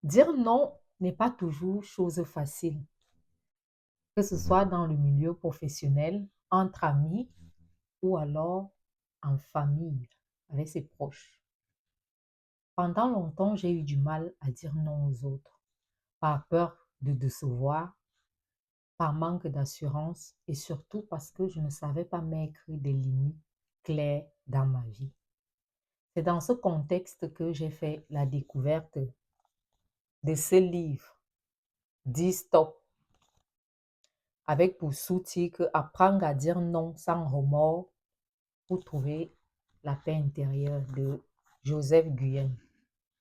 Dire non n'est pas toujours chose facile, que ce soit dans le milieu professionnel, entre amis ou alors en famille, avec ses proches. Pendant longtemps, j'ai eu du mal à dire non aux autres, par peur de décevoir, par manque d'assurance et surtout parce que je ne savais pas mettre des limites claires dans ma vie. C'est dans ce contexte que j'ai fait la découverte de ce livre, Dis Stop, avec pour sous-titre Apprendre à dire non sans remords pour trouver la paix intérieure de Joseph Guyenne.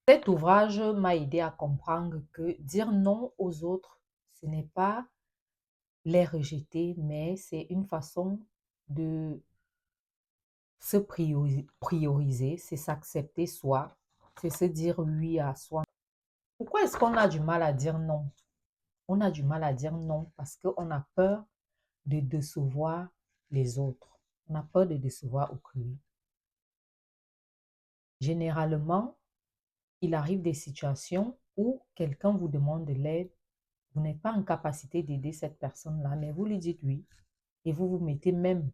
Cet ouvrage m'a aidé à comprendre que dire non aux autres, ce n'est pas les rejeter, mais c'est une façon de se prioriser, c'est s'accepter soi, c'est se dire oui à soi. Pourquoi est-ce qu'on a du mal à dire non? On a du mal à dire non parce qu'on a peur de décevoir les autres. On a peur de décevoir autrui. Généralement, il arrive des situations où quelqu'un vous demande de l'aide, vous n'êtes pas en capacité d'aider cette personne-là, mais vous lui dites oui et vous vous mettez même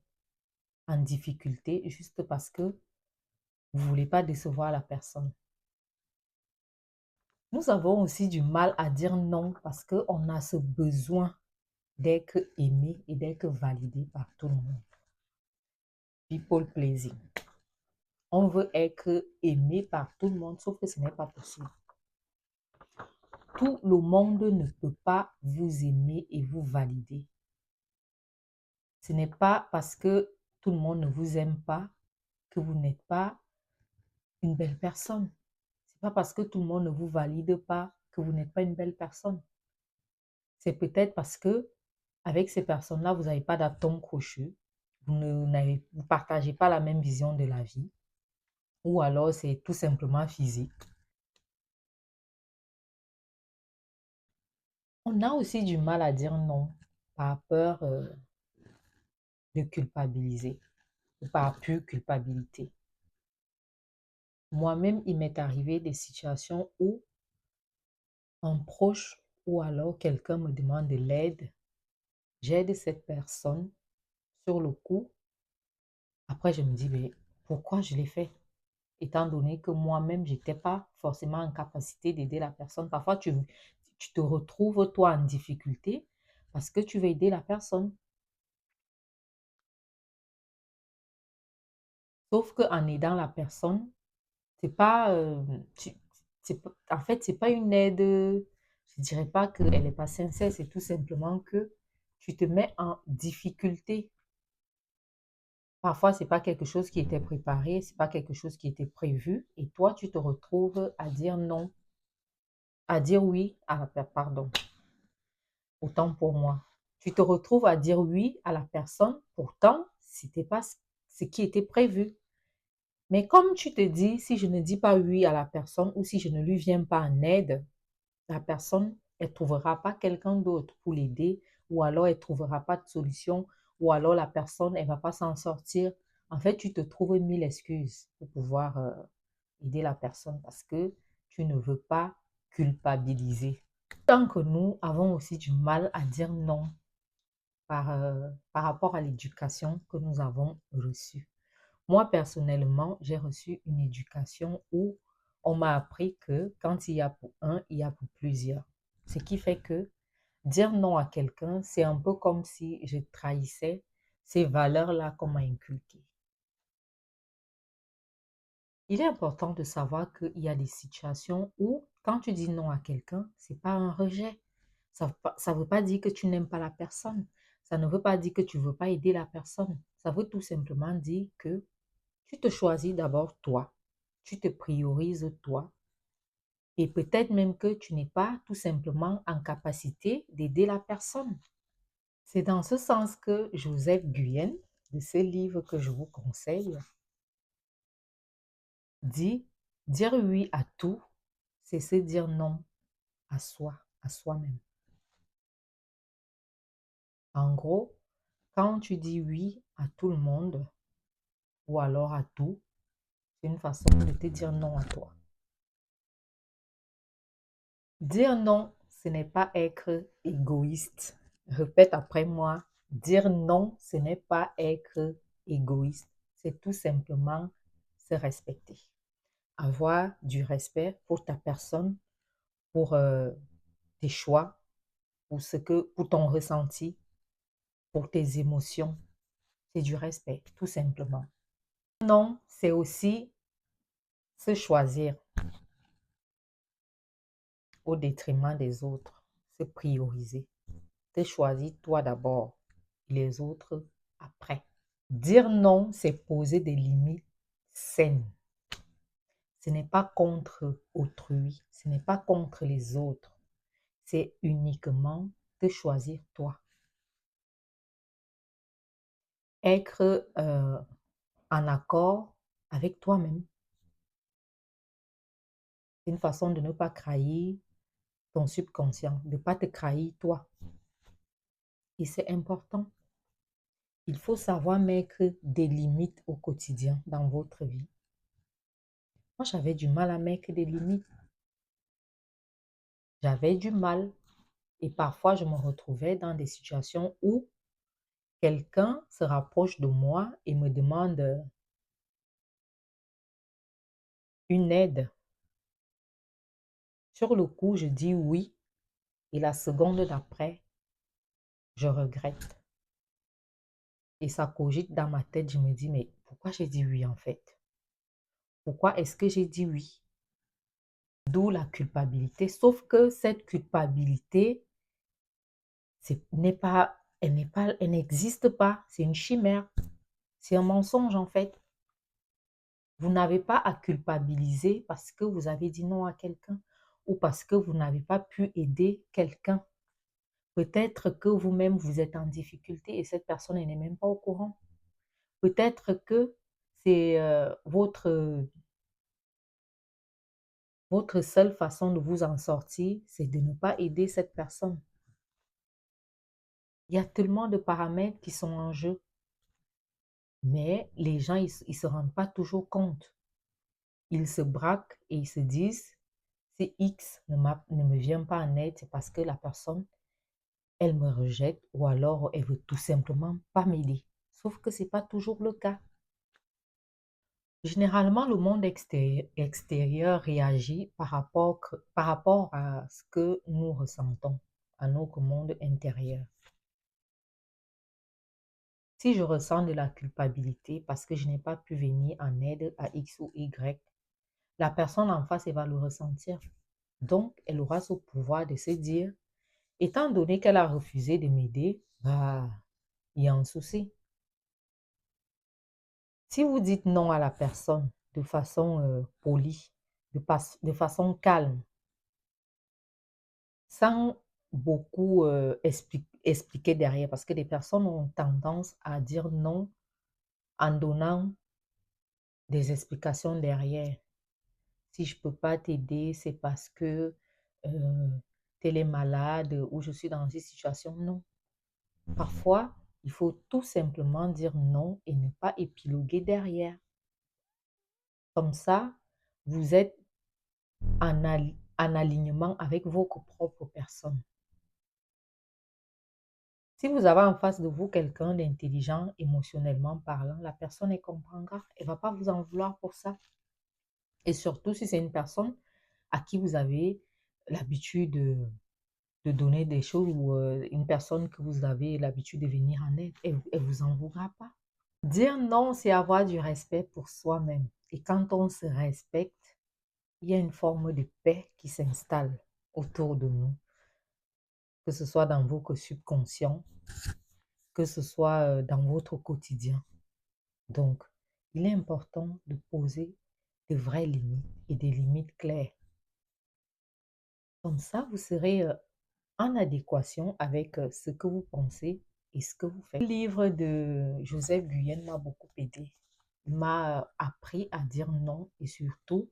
en difficulté juste parce que vous ne voulez pas décevoir la personne. Nous avons aussi du mal à dire non parce qu'on a ce besoin d'être aimé et d'être validé par tout le monde. People pleasing. On veut être aimé par tout le monde, sauf que ce n'est pas possible. Tout le monde ne peut pas vous aimer et vous valider. Ce n'est pas parce que tout le monde ne vous aime pas que vous n'êtes pas une belle personne. Ce n'est pas parce que tout le monde ne vous valide pas que vous n'êtes pas une belle personne. C'est peut-être parce que avec ces personnes-là, vous n'avez pas d'atome crochu, vous partagez pas la même vision de la vie, ou alors c'est tout simplement physique. On a aussi du mal à dire non par peur de culpabiliser ou par pure culpabilité. Moi-même, il m'est arrivé des situations où un proche ou alors quelqu'un me demande de l'aide, j'aide cette personne sur le coup. Après, je me dis, mais pourquoi je l'ai fait? Étant donné que moi-même, je n'étais pas forcément en capacité d'aider la personne. Parfois, tu te retrouves, toi, en difficulté parce que tu veux aider la personne. Sauf qu'en aidant la personne, c'est pas, en fait, c'est pas une aide, je dirais pas qu'elle n'est pas sincère, c'est tout simplement que tu te mets en difficulté. Parfois, c'est pas quelque chose qui était préparé, c'est pas quelque chose qui était prévu, et toi, tu te retrouves à dire non, à dire oui à la pardon, autant pour moi. Tu te retrouves à dire oui à la personne, pourtant, c'était pas ce qui était prévu. Mais comme tu te dis, si je ne dis pas oui à la personne ou si je ne lui viens pas en aide, la personne, elle ne trouvera pas quelqu'un d'autre pour l'aider ou alors elle ne trouvera pas de solution ou alors la personne, elle ne va pas s'en sortir. En fait, tu te trouves mille excuses pour pouvoir aider la personne parce que tu ne veux pas culpabiliser. Tant que nous avons aussi du mal à dire non par rapport à l'éducation que nous avons reçue. Moi, personnellement, j'ai reçu une éducation où on m'a appris que quand il y a pour un, il y a pour plusieurs. Ce qui fait que dire non à quelqu'un, c'est un peu comme si je trahissais ces valeurs-là qu'on m'a inculquées. Il est important de savoir qu'il y a des situations où, quand tu dis non à quelqu'un, ce n'est pas un rejet. Ça ne veut pas dire que tu n'aimes pas la personne. Ça ne veut pas dire que tu ne veux pas aider la personne. Ça veut tout simplement dire que tu te choisis d'abord toi. Tu te priorises toi. Et peut-être même que tu n'es pas tout simplement en capacité d'aider la personne. C'est dans ce sens que Joseph Guyenne, de ce livre que je vous conseille, dit dire oui à tout, c'est se dire non à soi, à soi-même. En gros, quand tu dis oui à tout le monde ou alors à tout, c'est une façon de te dire non à toi. Dire non, ce n'est pas être égoïste. Répète après moi. Dire non, ce n'est pas être égoïste. C'est tout simplement se respecter. Avoir du respect pour ta personne, pour tes choix, pour ton ressenti, pour tes émotions. C'est du respect, tout simplement. Non, c'est aussi se choisir au détriment des autres, se prioriser. Te choisis toi d'abord et les autres après. Dire non, c'est poser des limites saines. Ce n'est pas contre autrui, ce n'est pas contre les autres. C'est uniquement te choisir toi. Être en accord avec toi-même. C'est une façon de ne pas trahir ton subconscient, de ne pas te trahir toi. Et c'est important. Il faut savoir mettre des limites au quotidien dans votre vie. Moi, j'avais du mal à mettre des limites. J'avais du mal et parfois je me retrouvais dans des situations où quelqu'un se rapproche de moi et me demande une aide. Sur le coup, je dis oui et la seconde d'après, je regrette. Et ça cogite dans ma tête, je me dis, mais pourquoi j'ai dit oui en fait? Pourquoi est-ce que j'ai dit oui? D'où la culpabilité. Sauf que cette culpabilité, elle n'existe pas. C'est une chimère. C'est un mensonge en fait. Vous n'avez pas à culpabiliser parce que vous avez dit non à quelqu'un ou parce que vous n'avez pas pu aider quelqu'un. Peut-être que vous-même, vous êtes en difficulté et cette personne n'est même pas au courant. Peut-être que c'est votre seule façon de vous en sortir, c'est de ne pas aider cette personne. Il y a tellement de paramètres qui sont en jeu, mais les gens, ils ne se rendent pas toujours compte. Ils se braquent et ils se disent, si X ne me vient pas en aide, c'est parce que la personne, elle me rejette ou alors elle veut tout simplement pas m'aider. Sauf que ce n'est pas toujours le cas. Généralement, le monde extérieur réagit par rapport à ce que nous ressentons, à notre monde intérieur. Si je ressens de la culpabilité parce que je n'ai pas pu venir en aide à X ou Y, la personne en face, elle va le ressentir. Donc, elle aura ce pouvoir de se dire, étant donné qu'elle a refusé de m'aider, bah, il y a un souci. Si vous dites non à la personne de façon polie, de façon calme, sans beaucoup expliquer derrière, parce que les personnes ont tendance à dire non en donnant des explications derrière. Si je ne peux pas t'aider, c'est parce que tu es malade ou je suis dans une situation. Non. Parfois, il faut tout simplement dire non et ne pas épiloguer derrière. Comme ça, vous êtes en alignement avec votre propre personne. Si vous avez en face de vous quelqu'un d'intelligent émotionnellement parlant, la personne elle comprendra. Elle ne va pas vous en vouloir pour ça. Et surtout si c'est une personne à qui vous avez l'habitude de donner des choses ou une personne que vous avez l'habitude de venir en aide, elle ne vous en voudra pas. Dire non, c'est avoir du respect pour soi-même. Et quand on se respecte, il y a une forme de paix qui s'installe autour de nous, que ce soit dans votre subconscient, que ce soit dans votre quotidien. Donc, il est important de poser de vraies limites et des limites claires. Comme ça, vous serez en adéquation avec ce que vous pensez et ce que vous faites. Le livre de Joseph Guyenne m'a beaucoup aidé. Il m'a appris à dire non et surtout,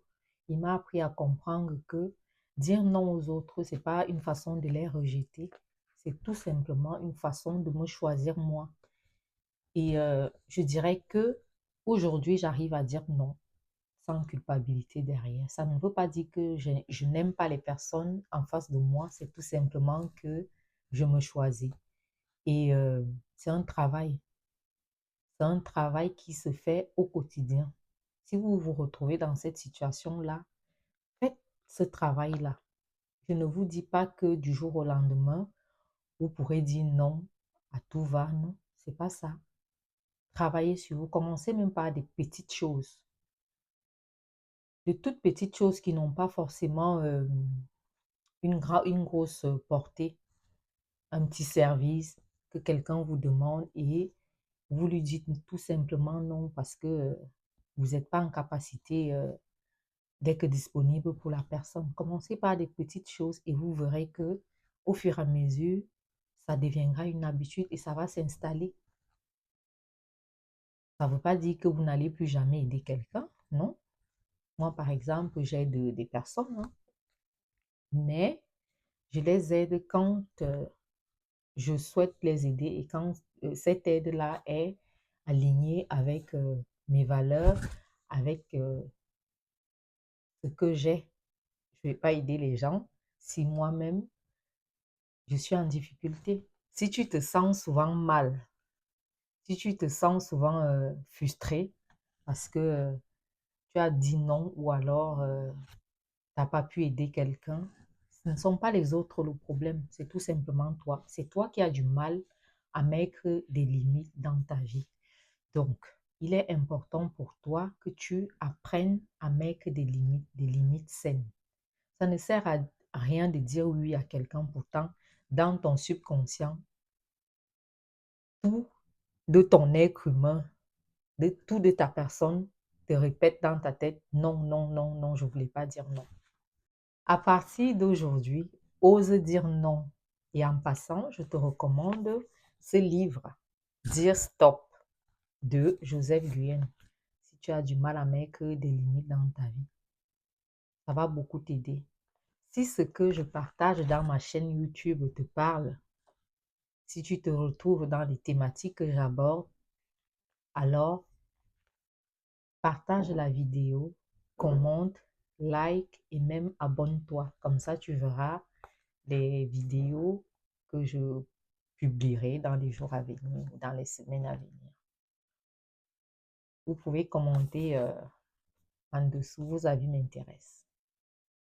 il m'a appris à comprendre que dire non aux autres, ce n'est pas une façon de les rejeter, c'est tout simplement une façon de me choisir moi. Et je dirais que aujourd'hui, j'arrive à dire non sans culpabilité derrière. Ça ne veut pas dire que je n'aime pas les personnes en face de moi, c'est tout simplement que je me choisis. Et c'est un travail. C'est un travail qui se fait au quotidien. Si vous vous retrouvez dans cette situation-là, faites ce travail-là. Je ne vous dis pas que du jour au lendemain, vous pourrez dire non à tout va, non, c'est pas ça. Travaillez sur vous, commencez même par des petites choses, de toutes petites choses qui n'ont pas forcément une grosse portée, un petit service que quelqu'un vous demande et vous lui dites tout simplement non parce que vous n'êtes pas en capacité d'être disponible pour la personne. Commencez par des petites choses et vous verrez que au fur et à mesure, ça deviendra une habitude et ça va s'installer. Ça ne veut pas dire que vous n'allez plus jamais aider quelqu'un, non. Moi, par exemple, j'aide des personnes, hein, mais je les aide quand je souhaite les aider et quand cette aide-là est alignée avec mes valeurs, avec ce que j'ai. Je ne vais pas aider les gens si moi-même, je suis en difficulté. Si tu te sens souvent mal, si tu te sens souvent frustré parce que tu as dit non ou alors tu n'as pas pu aider quelqu'un, ce ne sont pas les autres le problème, c'est tout simplement toi. C'est toi qui as du mal à mettre des limites dans ta vie. Donc, il est important pour toi que tu apprennes à mettre des limites saines. Ça ne sert à rien de dire oui à quelqu'un, pourtant, dans ton subconscient, tout de ton être humain, tout de ta personne te répète dans ta tête, non, non, non, non, je ne voulais pas dire non. À partir d'aujourd'hui, ose dire non. Et en passant, je te recommande ce livre, Dire stop, de Joseph Guyenne. Si tu as du mal à mettre des limites dans ta vie, ça va beaucoup t'aider. Si ce que je partage dans ma chaîne YouTube te parle, si tu te retrouves dans les thématiques que j'aborde, alors partage la vidéo, commente, like et même abonne-toi. Comme ça, tu verras les vidéos que je publierai dans les jours à venir, dans les semaines à venir. Vous pouvez commenter en dessous, vos avis m'intéressent.